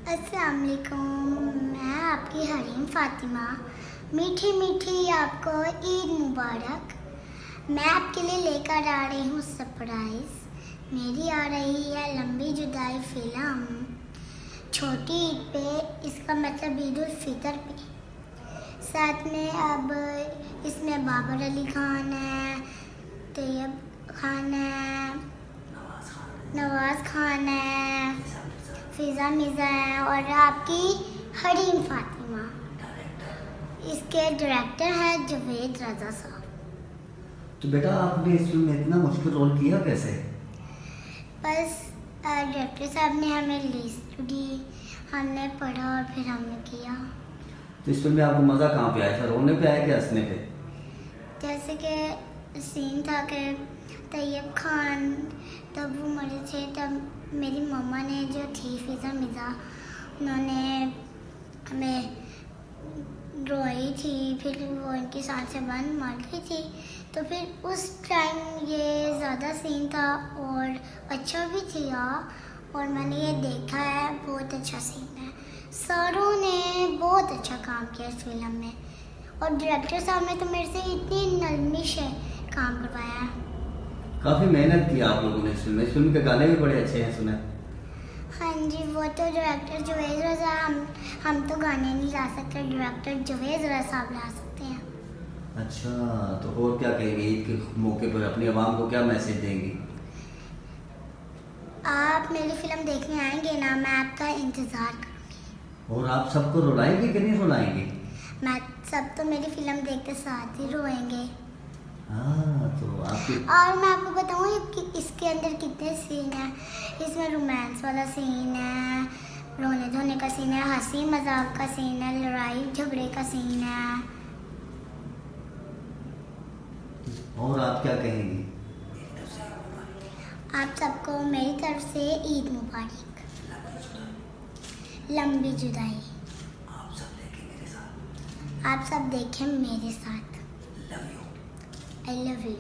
अस्सलाम वालेकुम। मैं आपकी हरीम फ़ातिमा। मीठी मीठी आपको ईद मुबारक। मैं आपके लिए लेकर आ रही हूँ सरप्राइज़। मेरी आ रही है लंबी जुदाई फिल्म। छोटी ईद पे, इसका मतलब ईद उल फितर पे। साथ में अब इसमें बाबर अली खान है, तैयब खान है, नवाज़ खान है, फिज़ा मिर्ज़ा है और आपकी हरीम फ़ातिमा। इसके डायरेक्टर है जवेद रज़ा साहब। तो बेटा आपने इस फिल्म में इतना मुश्किल रोल किया कैसे? बस डायरेक्टर साहब ने हमें लिस्ट दी, हमने पढ़ा और फिर हमने किया। तो इस फिल्म में आपको मज़ा कहाँ पे आया था, रोने पे आया कि हंसने पे? जैसे कि सीन था कि तैयब खान तब वो मरे थे, तब मेरी मम्मा ने जो थी फिज़ा मिर्ज़ा, उन्होंने हमें रोई थी। फिर वो इनकी सांस से बंद मर गई थी, तो फिर उस टाइम ये ज़्यादा सीन था और अच्छा भी था। और मैंने ये देखा है, बहुत अच्छा सीन है। सारों ने बहुत अच्छा काम किया इस फिल्म में और डायरेक्टर साहब ने तो मेरे से इतनी नरमी से काम करवाया है। काफ़ी मेहनत की आप लोगों ने इस फिल्म में। इस फिल्म के गाने भी बड़े अच्छे हैं सुने। हाँ जी, वो तो डायरेक्टर जवेद रज़ा, हम तो गाने नहीं गा सकते, डायरेक्टर जवेद रज़ा साहब ला सकते हैं। अच्छा, तो और क्या कहेंगे ईद के मौके पर अपनी आवाम को, क्या मैसेज देंगी? आप मेरी फिल्म देखने आएंगे ना, मैं आपका इंतज़ार करूँगी। और आप सबको रुलाएंगे कि नहीं रुलाएंगे? मैं सब तो मेरी फिल्म देखते साथ ही रोएंगे। हाँ, तो आपकी और मैं आपको बताऊँ कि इसके अंदर कितने सीन हैं। इसमें रोमांस वाला सीन है, रोने धोने का सीन है, हंसी मजाक का सीन है, लड़ाई झगड़े का सीन है। और आप क्या कहेंगी? आप सबको मेरी तरफ से ईद मुबारक। लंबी जुदाई। आप सब देखें मेरे साथ। Love you. I love you.